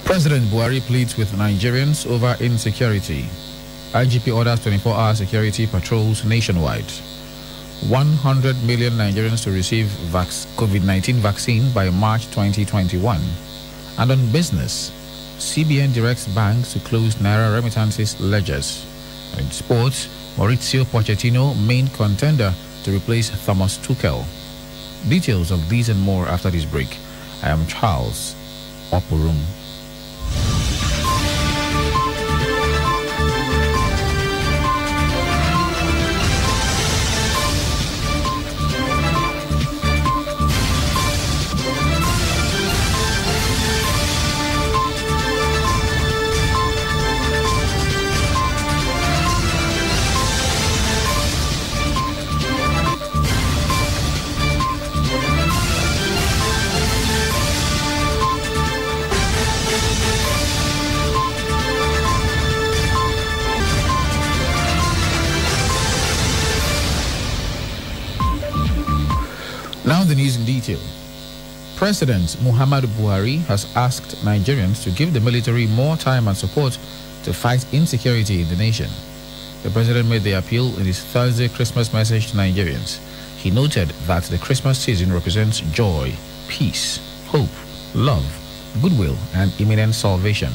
President Buhari pleads with Nigerians over insecurity. IGP orders 24-hour security patrols nationwide. 100 million Nigerians to receive COVID-19 vaccine by March 2021. And on business, CBN directs banks to close Naira remittances ledgers. And in sports, Mauricio Pochettino, main contender to replace Thomas Tuchel. Details of these and more after this break. I am Charles Oporum. Now the news in detail. President Muhammadu Buhari has asked Nigerians to give the military more time and support to fight insecurity in the nation. The president made the appeal in his Thursday Christmas message to Nigerians. He noted that the Christmas season represents joy, peace, hope, love, goodwill, and imminent salvation.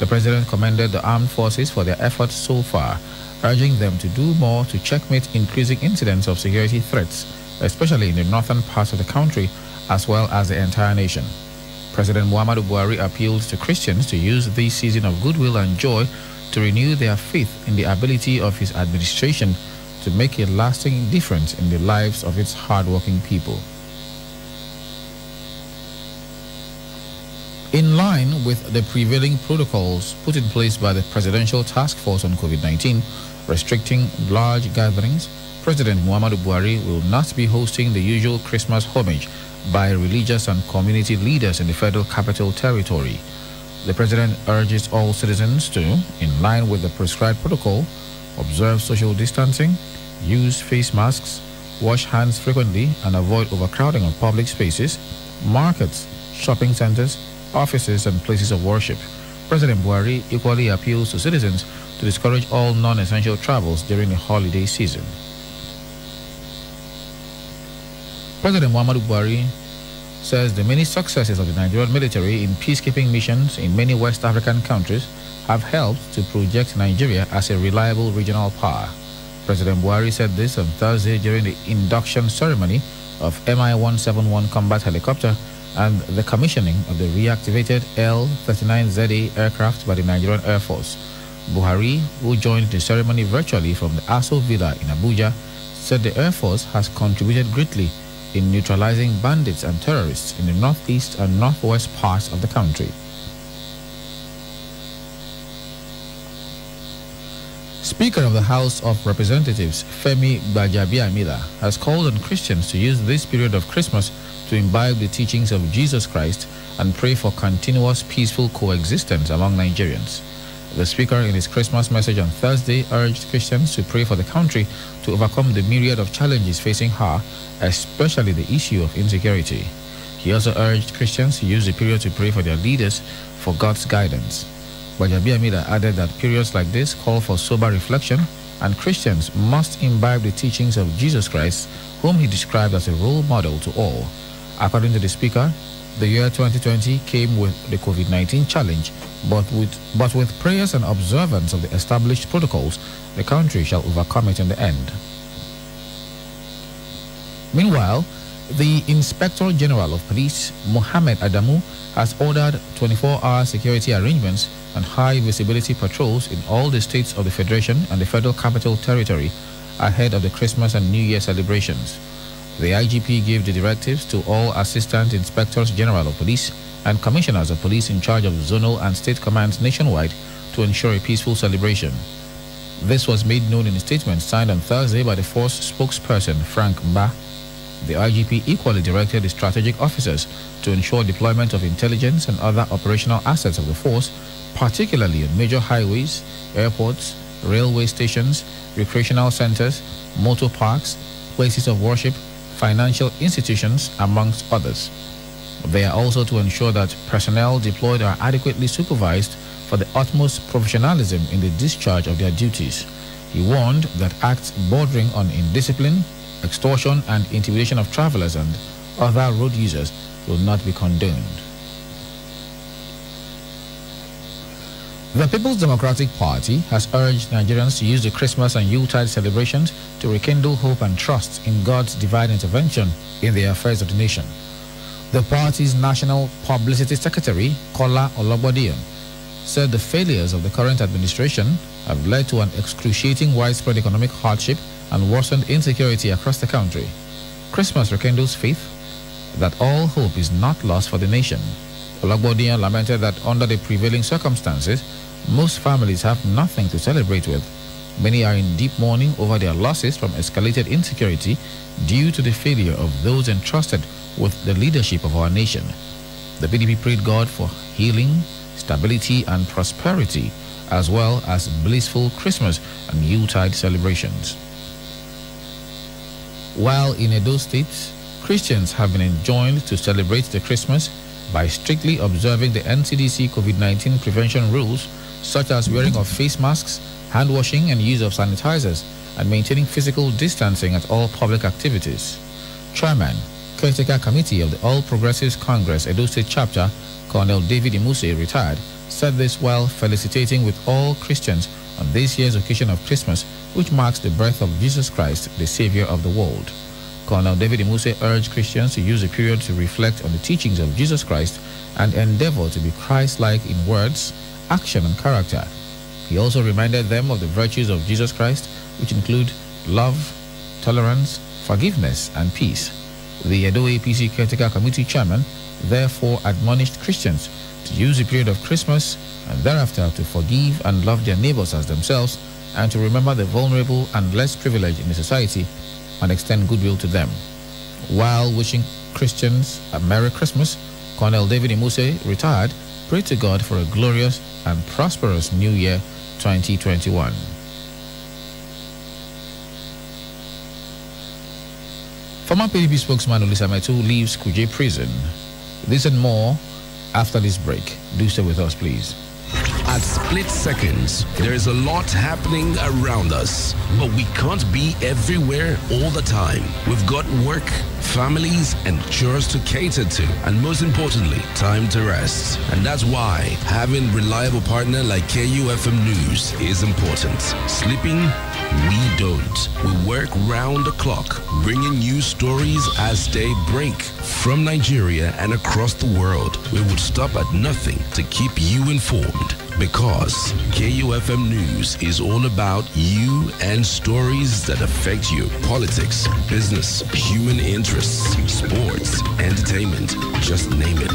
The president commended the armed forces for their efforts so far, urging them to do more to checkmate increasing incidents of security threats, especially in the northern parts of the country, as well as the entire nation. President Muhammadu Buhari appealed to Christians to use this season of goodwill and joy to renew their faith in the ability of his administration to make a lasting difference in the lives of its hardworking people. In line with the prevailing protocols put in place by the Presidential Task Force on COVID-19, restricting large gatherings, President Muhammadu Buhari will not be hosting the usual Christmas homage by religious and community leaders in the Federal Capital Territory. The president urges all citizens to, in line with the prescribed protocol, observe social distancing, use face masks, wash hands frequently, and avoid overcrowding of public spaces, markets, shopping centers, offices, and places of worship. President Buhari equally appeals to citizens to discourage all non-essential travels during the holiday season. President Muhammadu Buhari says the many successes of the Nigerian military in peacekeeping missions in many West African countries have helped to project Nigeria as a reliable regional power. President Buhari said this on Thursday during the induction ceremony of Mi-171 combat helicopter and the commissioning of the reactivated L-39ZA aircraft by the Nigerian Air Force. Buhari, who joined the ceremony virtually from the Aso Villa in Abuja, said the Air Force has contributed greatly in neutralizing bandits and terrorists in the northeast and northwest parts of the country. Speaker of the House of Representatives, Femi Gbajabiamila, has called on Christians to use this period of Christmas to imbibe the teachings of Jesus Christ and pray for continuous peaceful coexistence among Nigerians. The speaker, in his Christmas message on Thursday, urged Christians to pray for the country to overcome the myriad of challenges facing her, especially the issue of insecurity. He also urged Christians to use the period to pray for their leaders for God's guidance. Gbajabiamila added that periods like this call for sober reflection, and Christians must imbibe the teachings of Jesus Christ, whom he described as a role model to all. According to the speaker, the year 2020 came with the COVID-19 challenge, but with prayers and observance of the established protocols, the country shall overcome it in the end. Meanwhile, the Inspector General of Police, Mohammed Adamu, has ordered 24-hour security arrangements and high visibility patrols in all the states of the Federation and the Federal Capital Territory ahead of the Christmas and New Year celebrations. The IGP gave the directives to all Assistant Inspectors General of Police and Commissioners of Police in charge of zonal and state commands nationwide to ensure a peaceful celebration. This was made known in a statement signed on Thursday by the force spokesperson, Frank Mba. The IGP equally directed the strategic officers to ensure deployment of intelligence and other operational assets of the force, particularly on major highways, airports, railway stations, recreational centers, motor parks, places of worship, financial institutions, amongst others. They are also to ensure that personnel deployed are adequately supervised for the utmost professionalism in the discharge of their duties. He warned that acts bordering on indiscipline, extortion, and intimidation of travelers and other road users will not be condoned. The People's Democratic Party has urged Nigerians to use the Christmas and Yuletide celebrations to rekindle hope and trust in God's divine intervention in the affairs of the nation. The party's National Publicity Secretary, Kola Ologbodiyan, said the failures of the current administration have led to an excruciating widespread economic hardship and worsened insecurity across the country. Christmas rekindles faith that all hope is not lost for the nation. Ologbodiyan lamented that under the prevailing circumstances, most families have nothing to celebrate with. Many are in deep mourning over their losses from escalated insecurity due to the failure of those entrusted with the leadership of our nation. The PDP prayed God for healing, stability, and prosperity, as well as blissful Christmas and Yuletide celebrations. While in Edo State, Christians have been enjoined to celebrate the Christmas by strictly observing the NCDC COVID-19 prevention rules, such as wearing of face masks, hand washing and use of sanitizers, and maintaining physical distancing at all public activities. Chairman, Caretaker Committee of the All Progressives Congress Edo State Chapter, Colonel David Imuse, retired, said this while felicitating with all Christians on this year's occasion of Christmas, which marks the birth of Jesus Christ, the Savior of the world. Colonel David Imuse urged Christians to use the period to reflect on the teachings of Jesus Christ and endeavor to be Christ-like in words, action, and character. He also reminded them of the virtues of Jesus Christ, which include love, tolerance, forgiveness, and peace. The Edo APC Caretaker Committee Chairman therefore admonished Christians to use the period of Christmas and thereafter to forgive and love their neighbors as themselves, and to remember the vulnerable and less privileged in the society and extend goodwill to them. While wishing Christians a Merry Christmas, Colonel David Imuse, retired, prayed to God for a glorious and prosperous New Year 2021. Former PDP spokesman Olisa Metu leaves Kuje prison. This and more after this break. Do stay with us, please. At split seconds, there is a lot happening around us, but we can't be everywhere all the time. We've got work, families, and chores to cater to, and most importantly, time to rest. And that's why having reliable partner like KUFM News is important. Sleeping? We don't. We work round the clock, bringing you stories as they break from Nigeria and across the world. We would stop at nothing to keep you informed, because KUFM News is all about you and stories that affect you. Politics, business, human interests, sports, entertainment, just name it.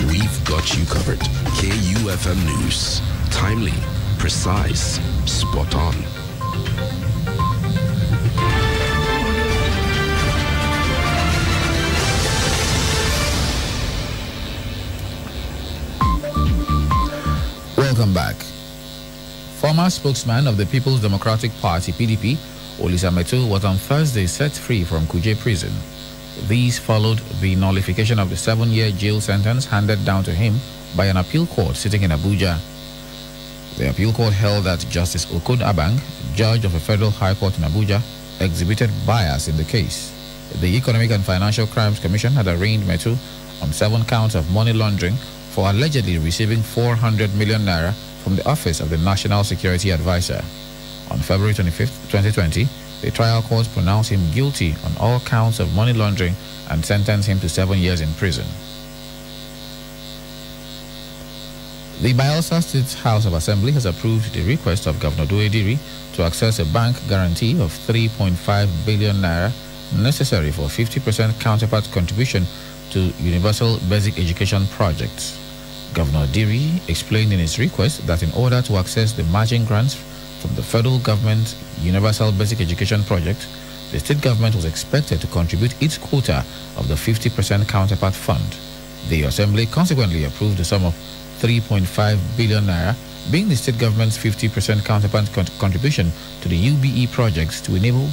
We've got you covered. KUFM News. Timely, precise, spot on. Welcome back. Former spokesman of the People's Democratic Party, PDP, Olisa Metu, was on Thursday set free from Kuje prison. These followed the nullification of the 7-year jail sentence handed down to him by an appeal court sitting in Abuja. The appeal court held that Justice Okun Abang, judge of a federal high court in Abuja, exhibited bias in the case. The Economic and Financial Crimes Commission had arraigned Metu on 7 counts of money laundering for allegedly receiving 400 million naira from the Office of the National Security Advisor. On February 25, 2020, the trial court pronounced him guilty on all counts of money laundering and sentenced him to 7 years in prison. The Bayelsa State House of Assembly has approved the request of Governor Duediri to access a bank guarantee of 3.5 billion naira necessary for 50% counterpart contribution to Universal Basic Education projects. Governor Diri explained in his request that in order to access the matching grants from the federal government Universal Basic Education project, the state government was expected to contribute its quota of the 50% counterpart fund. The Assembly consequently approved the sum of 3.5 billion naira, being the state government's 50% counterpart contribution to the UBE projects to enable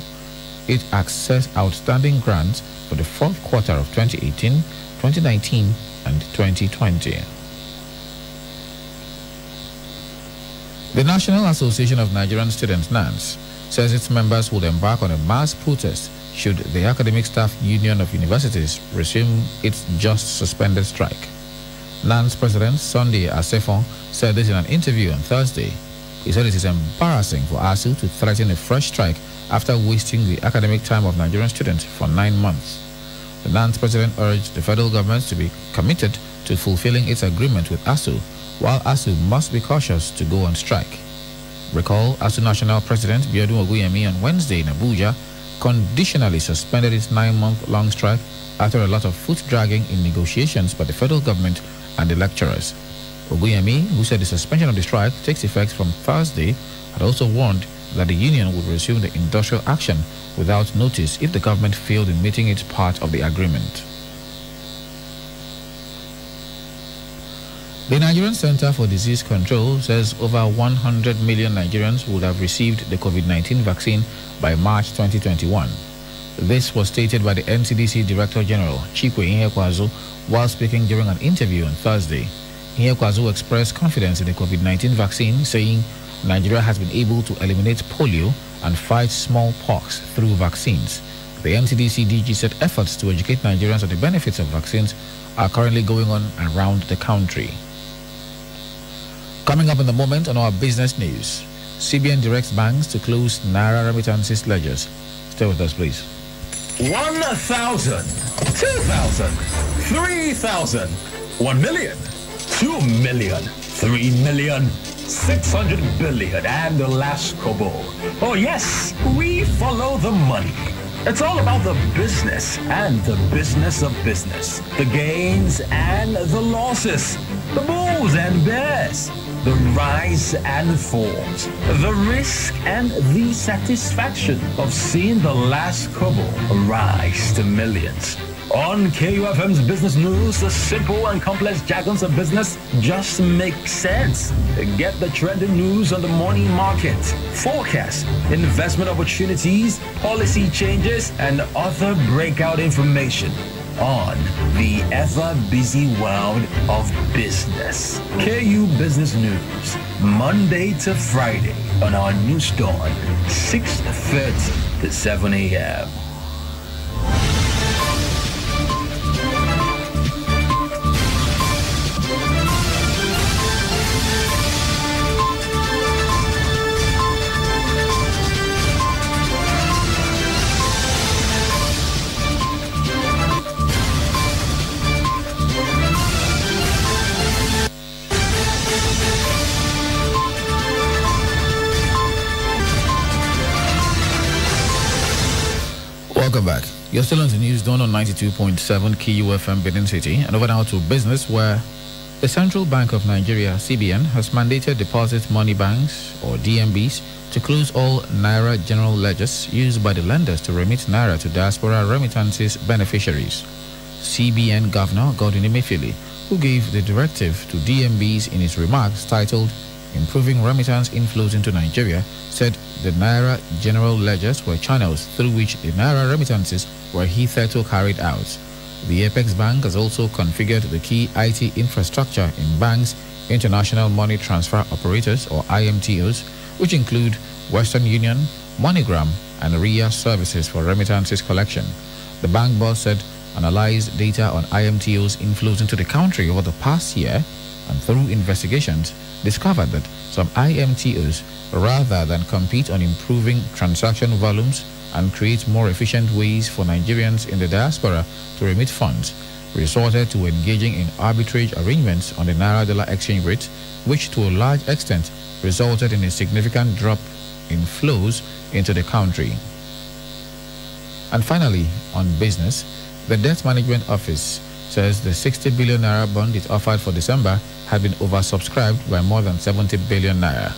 it access outstanding grants for the fourth quarter of 2018, 2019, and 2020. The National Association of Nigerian Students, NANS, says its members will embark on a mass protest should the Academic Staff Union of Universities resume its just suspended strike. NANS President Sunday Asefon said this in an interview on Thursday. He said it is embarrassing for ASU to threaten a fresh strike after wasting the academic time of Nigerian students for 9 months. The NANS President urged the federal government to be committed to fulfilling its agreement with ASU, while ASU must be cautious to go on strike. Recall, ASU National President Biodun Oguyemi on Wednesday in Abuja conditionally suspended its 9-month-long strike after a lot of foot-dragging in negotiations by the federal government and the lecturers. Oguyemi, who said the suspension of the strike takes effect from Thursday, had also warned that the union would resume the industrial action without notice if the government failed in meeting its part of the agreement. The Nigerian Center for Disease Control says over 100 million Nigerians would have received the COVID-19 vaccine by March 2021. This was stated by the NCDC Director General, Chikwe Ihekwazu, while speaking during an interview on Thursday. Ihekwazu expressed confidence in the COVID-19 vaccine, saying Nigeria has been able to eliminate polio and fight smallpox through vaccines. The NCDC DG said efforts to educate Nigerians on the benefits of vaccines are currently going on around the country. Coming up in the moment on our business news, CBN directs banks to close Naira remittances ledgers. Stay with us, please. 1,000, 2,000, 3,000, 1 million, 2 million, 3 million, 600 billion, and the last kobo. Oh yes, we follow the money. It's all about the business and the business of business. The gains and the losses. The bulls and bears. The rise and falls. The risk and the satisfaction of seeing the last kobo rise to millions. On KUFM's Business News, the simple and complex jargons of business just make sense. Get the trending news on the morning market, forecast, investment opportunities, policy changes, and other breakout information on the ever-busy world of business. KU Business News, Monday to Friday on our news dawn, 6:30 to 7 a.m. Welcome back. You're still on the news done on 92.7 KUFM Benin City, and over now to business, where the Central Bank of Nigeria, CBN, has mandated deposit money banks, or DMBs, to close all Naira general ledgers used by the lenders to remit Naira to diaspora remittances beneficiaries. CBN Governor Godwin Emefiele, who gave the directive to DMBs in his remarks titled Improving Remittance Inflows into Nigeria, said the Naira general ledgers were channels through which the Naira remittances were hitherto carried out. The Apex Bank has also configured the key IT infrastructure in banks' international money transfer operators, or IMTOs, which include Western Union, MoneyGram, and RIA services for remittances collection. The bank boss said analyzed data on IMTOs inflows into the country over the past year, and through investigations discovered that some IMTOs, rather than compete on improving transaction volumes and create more efficient ways for Nigerians in the diaspora to remit funds, resorted to engaging in arbitrage arrangements on the Naira-dollar exchange rate, which to a large extent resulted in a significant drop in flows into the country. And finally, on business, the Debt Management Office says the 60 billion Naira bond it offered for December had been oversubscribed by more than 70 billion Naira.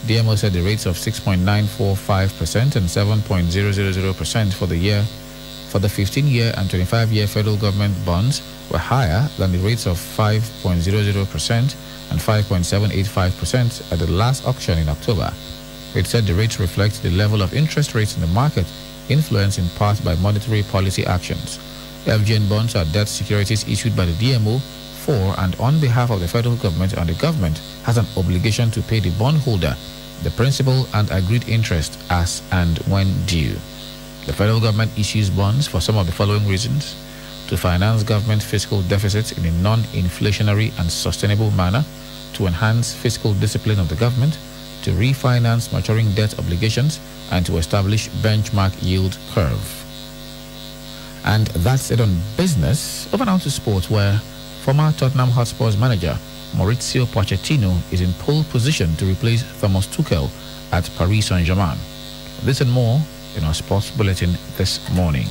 DMO said the rates of 6.945% and 7.000% for the year for the 15-year and 25-year federal government bonds were higher than the rates of 5.00% and 5.785% at the last auction in October. It said the rates reflect the level of interest rates in the market influenced in part by monetary policy actions. FGN bonds are debt securities issued by the DMO for and on behalf of the federal government, and the government has an obligation to pay the bondholder the principal and agreed interest as and when due. The federal government issues bonds for some of the following reasons: to finance government fiscal deficits in a non-inflationary and sustainable manner, to enhance fiscal discipline of the government, to refinance maturing debt obligations, and to establish benchmark yield curve. And that's it on business. Over now to sports, where former Tottenham Hotspur's manager Mauricio Pochettino is in pole position to replace Thomas Tuchel at Paris Saint-Germain. This and more in our sports bulletin this morning.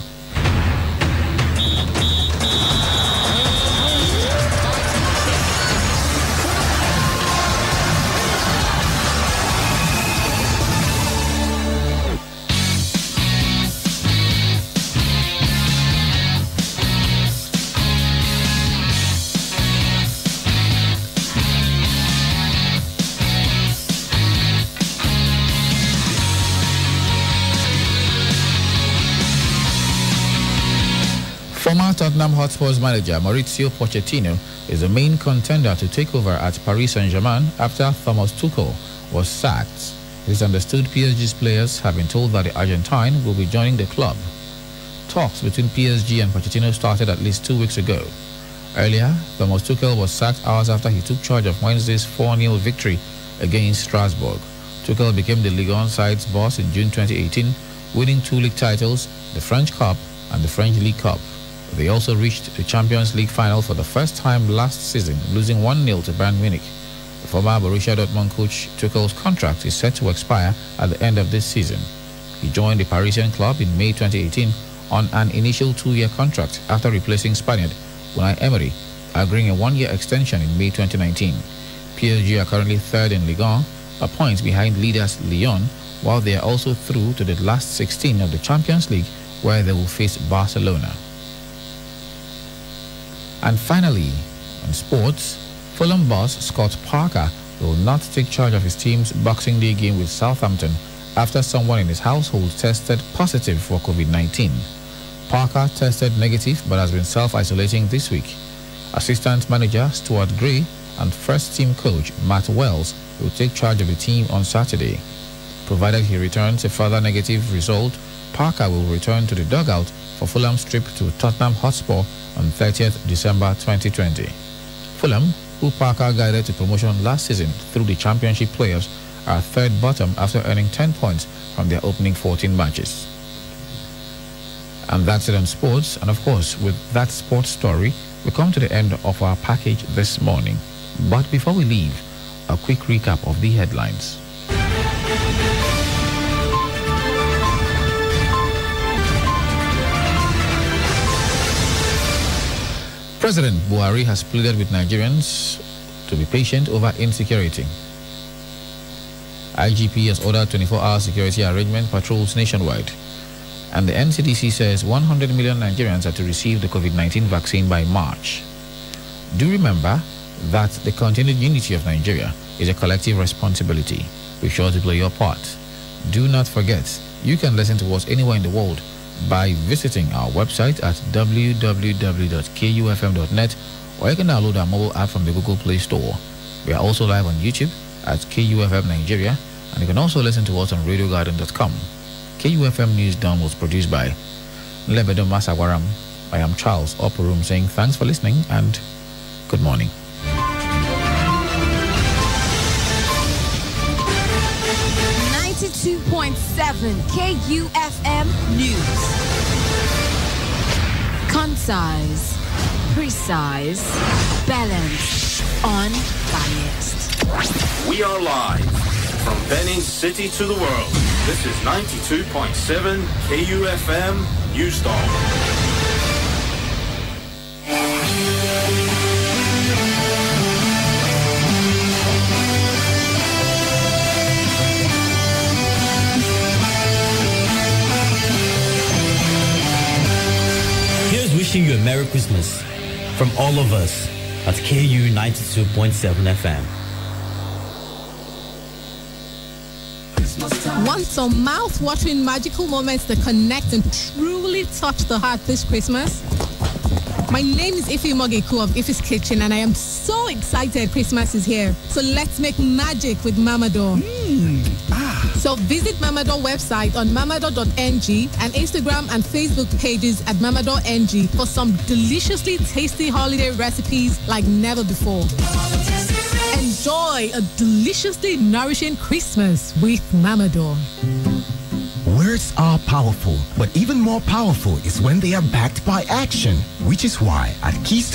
Former Tottenham Hotspur's manager Mauricio Pochettino is the main contender to take over at Paris Saint-Germain after Thomas Tuchel was sacked. It is understood PSG's players have been told that the Argentine will be joining the club. Talks between PSG and Pochettino started at least 2 weeks ago. Earlier, Thomas Tuchel was sacked hours after he took charge of Wednesday's 4-0 victory against Strasbourg. Tuchel became the Ligue 1 side's boss in June 2018, winning 2 league titles, the French Cup and the French League Cup. They also reached the Champions League final for the first time last season, losing 1-0 to Bayern Munich. The former Borussia Dortmund coach Tuchel's contract is set to expire at the end of this season. He joined the Parisian club in May 2018 on an initial 2-year contract after replacing Spaniard Unai Emery, agreeing a 1-year extension in May 2019. PSG are currently third in Ligue 1, a point behind leaders Lyon, while they are also through to the last 16 of the Champions League, where they will face Barcelona. And finally, on sports, Fulham boss Scott Parker will not take charge of his team's Boxing Day game with Southampton after someone in his household tested positive for COVID-19. Parker tested negative but has been self-isolating this week. Assistant manager Stuart Gray and first-team coach Matt Wells will take charge of the team on Saturday. Provided he returns a further negative result, Parker will return to the dugout for Fulham's trip to Tottenham Hotspur on 30th December 2020. Fulham, who Parker guided to promotion last season through the Championship playoffs, are third bottom after earning 10 points from their opening 14 matches. And that's it on sports. And of course, with that sports story, we come to the end of our package this morning. But before we leave, a quick recap of the headlines. President Buhari has pleaded with Nigerians to be patient over insecurity. IGP has ordered 24-hour security arrangement patrols nationwide. And the NCDC says 100 million Nigerians are to receive the COVID-19 vaccine by March. Do remember that the continued unity of Nigeria is a collective responsibility. Be sure to play your part. Do not forget, you can listen to us anywhere in the world by visiting our website at www.kufm.net, or you can download our mobile app from the Google Play Store. We are also live on YouTube at KUFM Nigeria, and you can also listen to us on radiogarden.com. KUFM News Dawn was produced by Lebedo Masagwaram. I am Charles Oporum saying thanks for listening and good morning. 92.7 KUFM News. Concise, precise, balanced, unbiased. We are live from Benin City to the world. This is 92.7 KUFM News Dawn. Wishing you a Merry Christmas from all of us at KU 92.7 FM. Christmas time. Want some mouth-watering magical moments that connect and truly touch the heart this Christmas? My name is Ife Mogeku of Ife's Kitchen, and I am so excited Christmas is here. So let's make magic with Mamador. So visit Mamador website on mamador.ng and Instagram and Facebook pages at mamador.ng for some deliciously tasty holiday recipes like never before. Enjoy a deliciously nourishing Christmas with Mamador. Words are powerful, but even more powerful is when they are backed by action, which is why at Keystone